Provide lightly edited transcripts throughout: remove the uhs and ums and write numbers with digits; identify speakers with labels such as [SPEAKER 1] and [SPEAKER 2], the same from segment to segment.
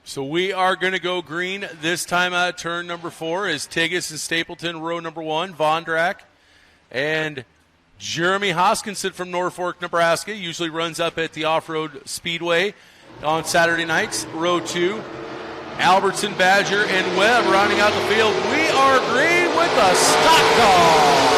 [SPEAKER 1] So we are going to go green this time at turn number 4 as Tigges and Stapleton, row number 1, Vondrack and Jeremy Hoskinson from Norfolk, Nebraska, usually runs up at the Off-Road Speedway on Saturday nights. Row 2, Albertson, Badger, and Webb rounding out the field. We are green with the stock car.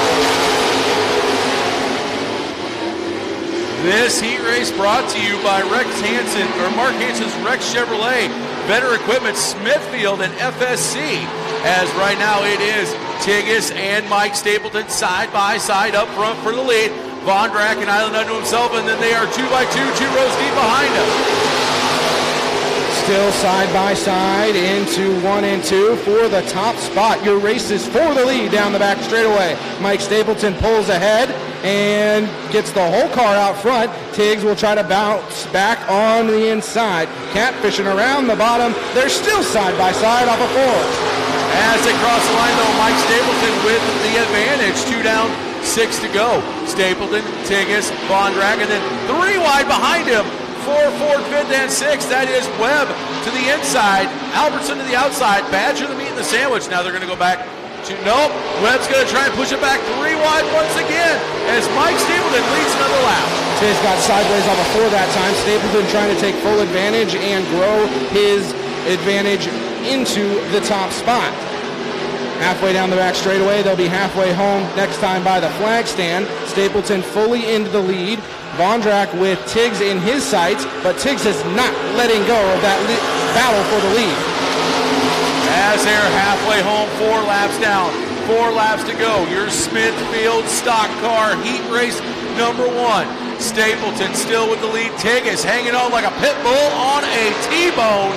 [SPEAKER 1] This heat race brought to you by Mark Hansen's Rex Chevrolet, Better Equipment, Smithfield, and FSC. As right now it is Tigges and Mike Stapleton side by side up front for the lead. Vondrack and Island unto himself, and then they are 2 by 2, 2 rows deep behind him.
[SPEAKER 2] Still side by side into 1 and 2 for the top spot. Your race is for the lead down the back straightaway. Mike Stapleton pulls ahead and gets the whole car out front. Tigges will try to bounce back on the inside. Catfishing around the bottom. They're still side by side off of 4.
[SPEAKER 1] As they cross the line, though, Mike Stapleton with the advantage. 2 down, 6 to go. Stapleton, Tigges, Vondrack, and then 3 wide behind him. 4, 4th, 5th, and 6th. That is Webb to the inside. Albertson to the outside. Badger the meat and the sandwich. Now they're going to go back to, nope. Webb's going to try and push it back 3 wide once again as Mike Stapleton leads another lap.
[SPEAKER 2] Tigges got sideways off of 4 that time. Stapleton trying to take full advantage and grow his advantage into the top spot. Halfway down the back straightaway, they'll be halfway home next time by the flag stand. Stapleton fully into the lead. Vondrack with Tigges in his sights, but Tigges is not letting go of that battle for the lead.
[SPEAKER 1] As they're halfway home, 4 laps down, 4 laps to go. Your Smithfield stock car heat race number 1. Stapleton still with the lead. Tigges hanging on like a pit bull on a T-bone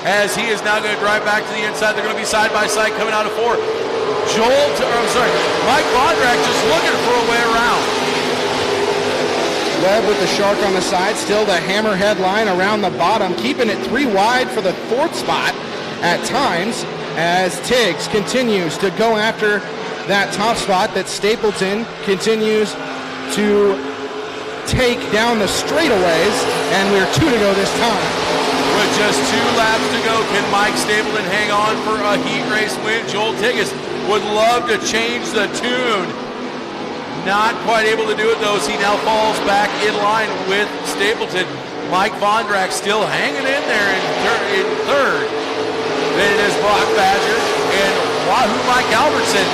[SPEAKER 1] as he is now going to drive back to the inside. They're going to be side by side coming out of 4. Mike Vondrack just looking for a way around.
[SPEAKER 2] Webb with the shark on the side, still the hammerhead line around the bottom, keeping it 3 wide for the 4th spot at times as Tigges continues to go after that top spot that Stapleton continues to take down the straightaways, and we're 2 to go this time.
[SPEAKER 1] With just 2 laps to go, can Mike Stapleton hang on for a heat race win? Joel Tigges would love to change the tune. Not quite able to do it, though, as he now falls back in line with Stapleton. Mike Vondrack still hanging in there in 3rd. Then it is Brock Badger and Wahoo Mike Albertson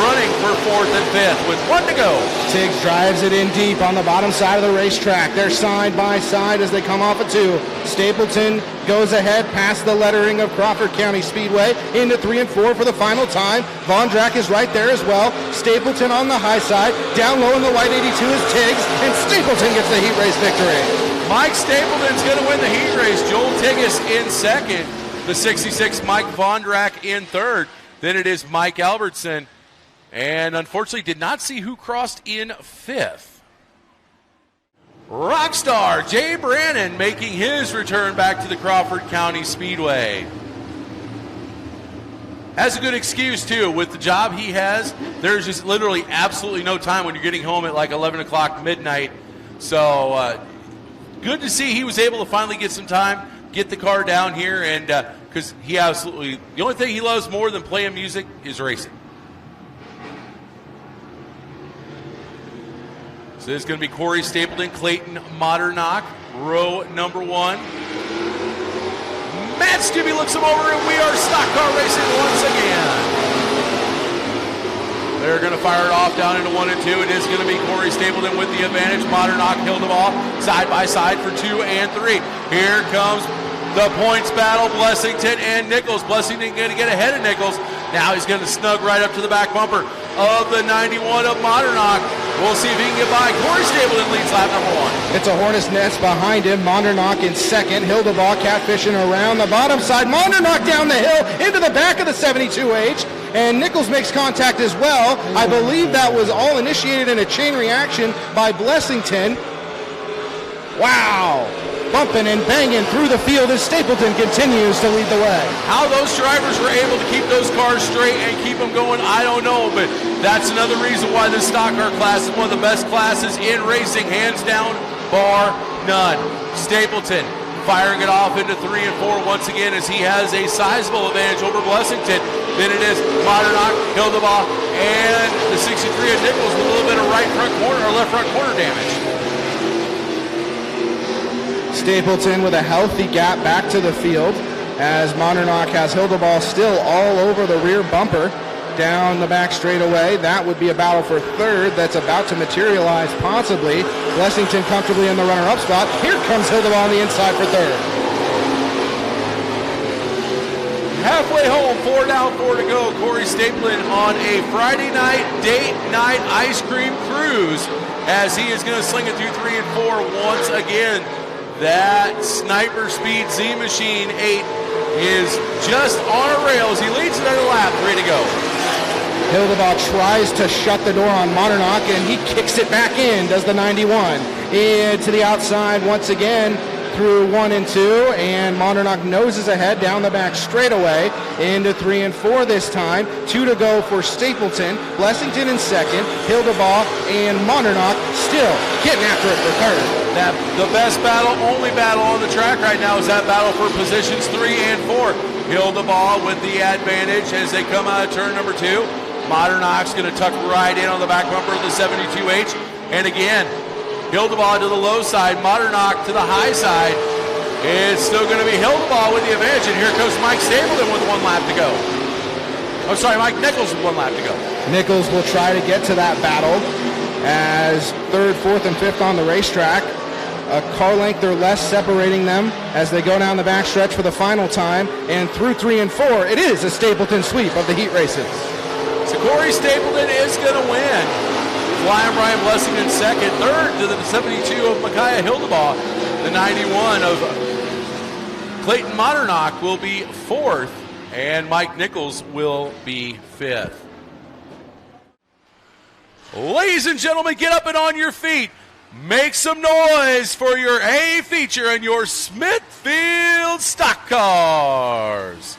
[SPEAKER 1] running for 4th and 5th with 1 to go.
[SPEAKER 2] Tigges drives it in deep on the bottom side of the racetrack. They're side by side as they come off of 2. Stapleton goes ahead past the lettering of Crawford County Speedway into 3 and 4 for the final time. Vondrack is right there as well. Stapleton on the high side. Down low in the white 82 is Tigges, and Stapleton gets the heat race victory.
[SPEAKER 1] Mike Stapleton's going to win the heat race. Joel Tigges in 2nd. The 66 Mike Vondrack in 3rd. Then it is Mike Albertson. And unfortunately did not see who crossed in 5th. Rockstar Jay Brannon making his return back to the Crawford County Speedway. Has a good excuse, too. With the job he has, there's just literally absolutely no time when you're getting home at like 11 o'clock midnight. So good to see he was able to finally get some time, get the car down here, and because he absolutely, the only thing he loves more than playing music is racing. So this is going to be Corey Stapleton, Clayton Modernock, row number 1. Matt Stubbe looks him over, and we are stock car racing once again. They're going to fire it off down into 1 and 2. It is going to be Corey Stapleton with the advantage. Modernock held the ball side by side for 2 and 3. Here comes the points battle, Blessington and Nichols. Blessington going to get ahead of Nichols. Now he's going to snug right up to the back bumper of the 91 of Modernock. We'll see if he can get by. Corey Stapleton leads lap number 1.
[SPEAKER 2] It's a hornet's nest behind him. Modernock in 2nd. Hildeball catfishing around the bottom side. Modernock down the hill into the back of the 72H. And Nichols makes contact as well. I believe that was all initiated in a chain reaction by Blessington. Wow. Bumping and banging through the field as Stapleton continues to lead the way.
[SPEAKER 1] How those drivers were able to keep those cars straight and keep them going, I don't know, but that's another reason why this stock car class is one of the best classes in racing, hands down, bar none. Stapleton firing it off into 3 and 4 once again as he has a sizable advantage over Blessington. Then it is Modernock, Hildebaugh, and the 63 of Nichols with a little bit of right front corner or left front corner damage.
[SPEAKER 2] Stapleton with a healthy gap back to the field as Modernock has Hildebaugh still all over the rear bumper down the back straightaway. That would be a battle for third that's about to materialize possibly. Blessington comfortably in the runner-up spot. Here comes Hildebaugh on the inside for third.
[SPEAKER 1] Halfway home, 4 down, 4 to go. Corey Stapleton on a Friday night, date night ice cream cruise as he is going to sling it through 3 and 4 once again. That Sniper Speed Z Machine 8 is just on a rails. He leads another lap, 3 to go.
[SPEAKER 2] Hildebaugh tries to shut the door on Modernock, and he kicks it back in, does the 91. Into the outside once again through 1 and 2, and Modernock noses ahead down the back straightaway into 3 and 4 this time. 2 to go for Stapleton. Blessington in second. Hildebaugh and Modernock still getting after it for third.
[SPEAKER 1] The best battle, only battle on the track right now is that battle for positions 3 and 4. Hildebaugh with the advantage as they come out of turn number 2. Modernock's going to tuck right in on the back bumper of the 72H. And again, Hildebaugh to the low side, Modernock to the high side. It's still going to be Hildebaugh with the advantage. And here comes Mike Stapleton with 1 lap to go. Oh, sorry, Mike Nichols with 1 lap to go.
[SPEAKER 2] Nichols will try to get to that battle as third, fourth, and fifth on the racetrack. A car length or less separating them as they go down the backstretch for the final time. And through 3 and 4, it is a Stapleton sweep of the heat races.
[SPEAKER 1] So Corey Stapleton is going to win. Flying Brian Blessington second. Third to the 72 of Micaiah Hildebaugh. The 91 of Clayton Modernock will be fourth. And Mike Nichols will be fifth. Ladies and gentlemen, get up and on your feet. Make some noise for your A feature and your Smithfield Stock Cars.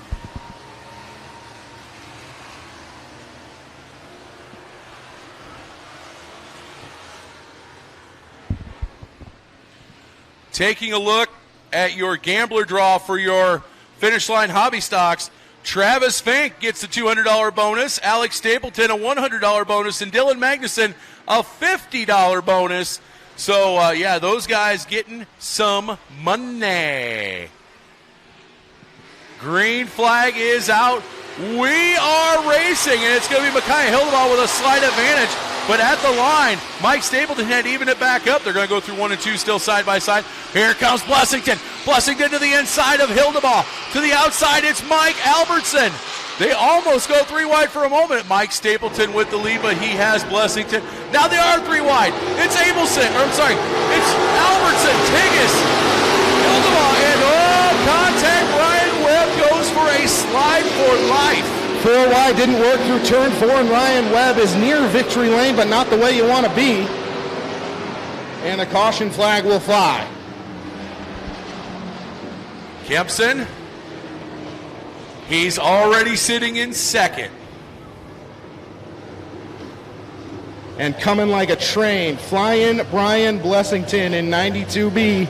[SPEAKER 1] Taking a look at your gambler draw for your Finish Line Hobby Stocks, Travis Fink gets the $200 bonus, Alex Stapleton a $100 bonus, and Dylan Magnuson a $50 bonus. So, yeah, those guys getting some money. Green flag is out. We are racing, and it's going to be Micaiah Hildebaugh with a slight advantage. But at the line, Mike Stapleton had even it back up. They're going to go through 1 and 2 still side by side. Here comes Blessington. Blessington to the inside of Hildebaugh. To the outside, it's Mike Albertson. They almost go 3 wide for a moment. Mike Stapleton with the lead, but he has Blessington. Now they are 3 wide. It's Abelson, or I'm sorry, it's Albertson, Tigas, Hildebaugh, and contact. Ryan Webb goes for a slide for life.
[SPEAKER 2] 4 wide didn't work through turn 4, and Ryan Webb is near victory lane, but not the way you want to be. And the caution flag will fly.
[SPEAKER 1] Kempson, he's already sitting in second.
[SPEAKER 2] And coming like a train, flying Brian Blessington in 92B.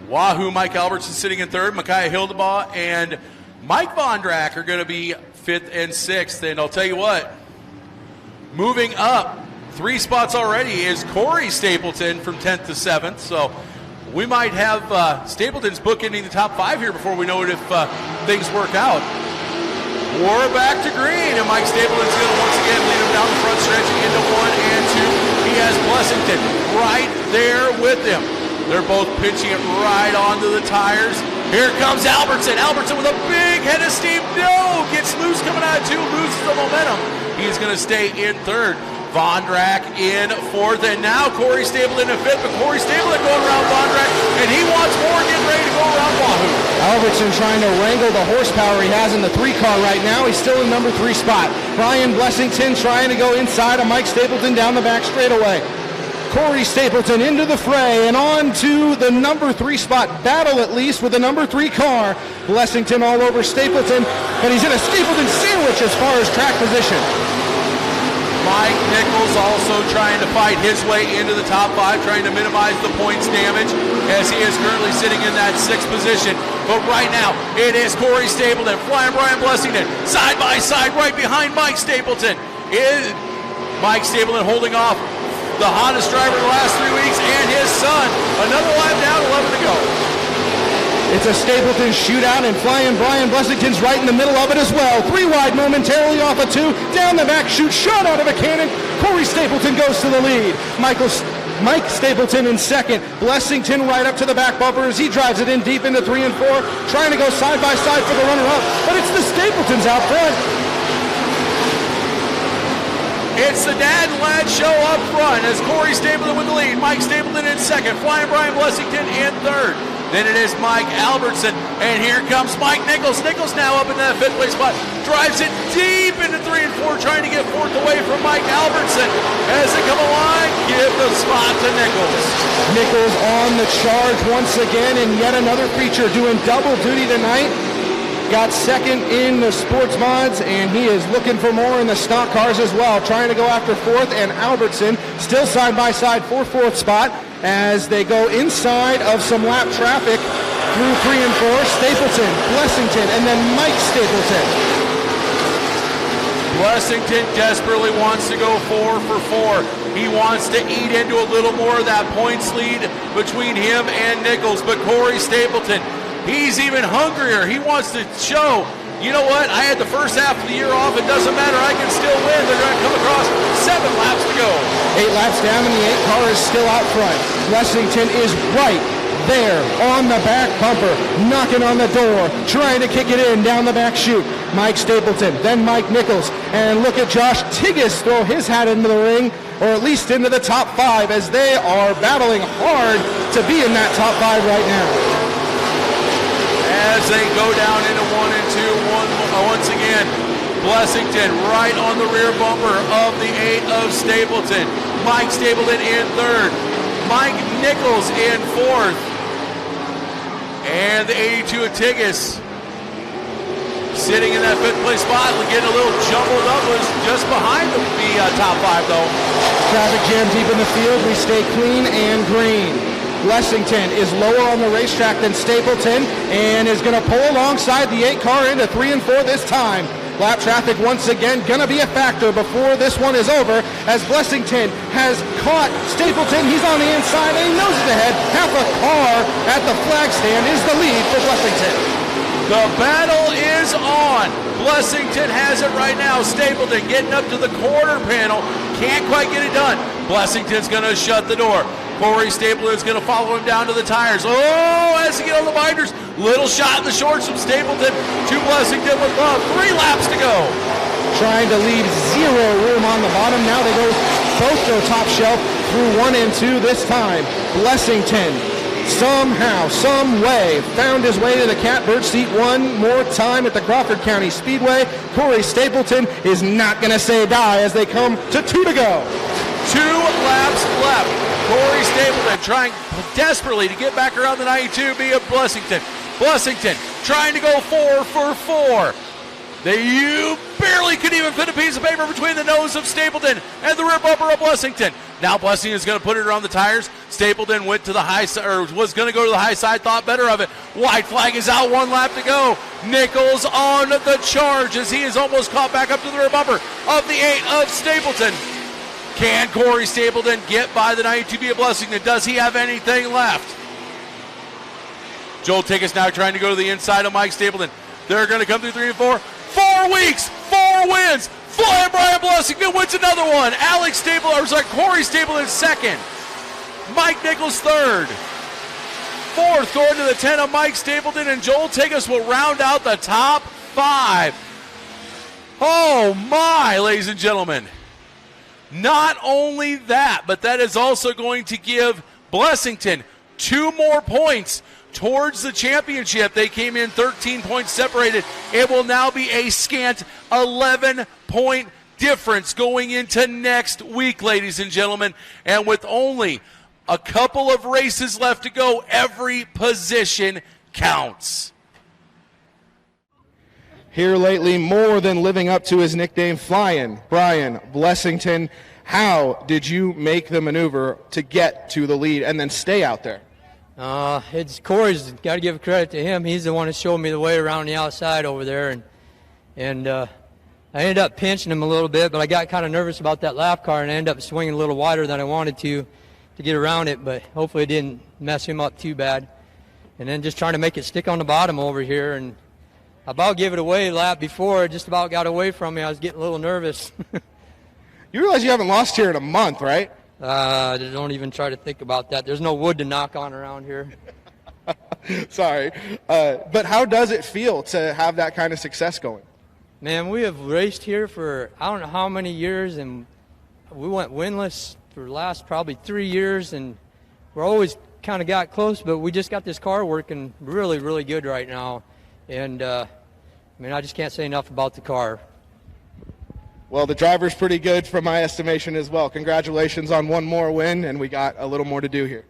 [SPEAKER 1] Wahoo, Mike Albertson sitting in third. Micaiah Hildebaugh and Mike Vondrack are going to be 5th and 6th. And I'll tell you what, moving up 3 spots already is Corey Stapleton from 10th to 7th. So we might have Stapleton's bookending the top 5 here before we know it if things work out. We're back to green, and Mike Stapleton's going to once again lead him down the front stretch into 1 and 2. He has Blessington right there with him. They're both pitching it right onto the tires. Here comes Albertson. Albertson with a big head of steam. No! Gets loose coming out of 2, loses the momentum. He's going to stay in third. Vondrack in 4th, and now Corey Stapleton in 5th, but Corey Stapleton going around Vondrack, and he wants more, getting ready to go around Wahoo.
[SPEAKER 2] Albertson trying to wrangle the horsepower he has in the 3 car right now. He's still in number 3 spot. Brian Blessington trying to go inside of Mike Stapleton down the back straightaway. Corey Stapleton into the fray and on to the number 3 spot. Battle at least with the number 3 car. Blessington all over Stapleton, but he's in a Stapleton sandwich as far as track position.
[SPEAKER 1] Mike Nichols also trying to fight his way into the top 5, trying to minimize the points damage. as he is currently sitting in that 6th position. But right now, it is Corey Stapleton flying Brian Blessington side by side right behind Mike Stapleton. Mike Stapleton holding off the hottest driver the last 3 weeks and his son. Another lap down, 11 to go.
[SPEAKER 2] It's a Stapleton shootout, and flying Brian Blessington's right in the middle of it as well. 3 wide momentarily off of 2. Down the back chute, shot out of a cannon. Corey Stapleton goes to the lead. Mike Stapleton in 2nd. Blessington right up to the back bumper as he drives it in deep into 3 and 4, trying to go side by side for the runner-up, but it's the Stapletons out front.
[SPEAKER 1] It's the dad and lad show up front as Corey Stapleton with the lead. Mike Stapleton in 2nd, flying Brian Blessington in 3rd. Then it is Mike Albertson, and here comes Mike Nichols. Nichols now up in that 5th place spot, drives it deep into 3 and 4, trying to get 4th away from Mike Albertson. As they come along, give the spot to Nichols.
[SPEAKER 2] Nichols on the charge once again, and yet another feature doing double duty tonight. Got 2nd in the sports mods, and he is looking for more in the stock cars as well, trying to go after 4th, and Albertson still side by side for 4th spot as they go inside of some lap traffic through 3 and 4. Stapleton, Blessington, and then Mike Stapleton.
[SPEAKER 1] Blessington desperately wants to go 4 for 4. He wants to eat into a little more of that points lead between him and Nichols, but Corey Stapleton, he's even hungrier. He wants to show, you know what, I had the first half of the year off. It doesn't matter. I can still win. They're going to come across 7 laps to go.
[SPEAKER 2] 8 laps down, and the 8 car is still out front. Blessington is right there on the back bumper, knocking on the door, trying to kick it in down the back chute. Mike Stapleton, then Mike Nichols, and look at Josh Tigas throw his hat into the ring, or at least into the top 5, as they are battling hard to be in that top 5 right now.
[SPEAKER 1] As they go down into 1 and 2, once again, Blessington right on the rear bumper of the 8 of Stapleton. Mike Stapleton in 3rd. Mike Nichols in 4th. And the 82 of Tigas sitting in that 5th place spot, getting a little jumbled up, was just behind the top 5 though.
[SPEAKER 2] Traffic jam deep in the field. We stay clean and green. Blessington is lower on the racetrack than Stapleton and is going to pull alongside the 8 car into 3 and 4 this time. Lap traffic once again going to be a factor before this one is over, as Blessington has caught Stapleton. He's on the inside and he noses ahead. Half a car at the flag stand is the lead for Blessington.
[SPEAKER 1] The battle is on. Blessington has it right now. Stapleton getting up to the quarter panel. Can't quite get it done. Blessington's going to shut the door. Corey Stapleton is going to follow him down to the tires. Oh, as he gets on the binders. Little shot in the shorts from Stapleton to Blessington with love. 3 laps to go.
[SPEAKER 2] Trying to leave 0 room on the bottom. Now they both go top shelf through 1 and 2 this time. Blessington somehow, some way, found his way to the catbird seat one more time at the Crawford County Speedway. Corey Stapleton is not going to say die as they come to 2 to go.
[SPEAKER 1] 2 laps left. Corey Stapleton trying desperately to get back around the 92 via Blessington. Blessington trying to go 4 for 4. You barely could even fit a piece of paper between the nose of Stapleton and the rear bumper of Blessington. Now Blessington is going to put it around the tires. Stapleton went to the high side, or was going to go to the high side, thought better of it. White flag is out, 1 lap to go. Nichols on the charge as he is almost caught back up to the rear bumper of the 8 of Stapleton. Can Corey Stapleton get by the 92 via Blessington? Does he have anything left? Joel Tickets now trying to go to the inside of Mike Stapleton. They're going to come through 3 and 4. 4 weeks, 4 wins. Flying Brian Blessington wins another one. Corey Stapleton 2nd. Mike Nichols 3rd. 4th going to the 10 of Mike Stapleton, and Joel Tickets will round out the top 5. Oh my, ladies and gentlemen. Not only that, but that is also going to give Blessington 2 more points towards the championship. They came in 13 points separated. It will now be a scant 11-point difference going into next week, ladies and gentlemen. And with only a couple of races left to go, every position counts.
[SPEAKER 2] Here lately, more than living up to his nickname, Flying Brian Blessington. How did you make the maneuver to get to the lead and then stay out there?
[SPEAKER 3] It's Corey's got to give credit to him. He's the one that showed me the way around the outside over there, and I ended up pinching him a little bit, but I got kind of nervous about that lap car, and I ended up swinging a little wider than I wanted to get around it, but hopefully it didn't mess him up too bad. And then just trying to make it stick on the bottom over here, and I about gave it away lap before. It just about got away from me. I was getting a little nervous.
[SPEAKER 2] You realize you haven't lost here in a month, right?
[SPEAKER 3] Don't even try to think about that. There's no wood to knock on around here.
[SPEAKER 2] Sorry. But how does it feel to have that kind of success going?
[SPEAKER 3] Man, we have raced here for I don't know how many years, and we went winless for the last probably 3 years, and we're always kind of got close, but we just got this car working really, really good right now. And, I just can't say enough about the car.
[SPEAKER 2] Well, the driver's pretty good from my estimation as well. Congratulations on one more win, and we got a little more to do here.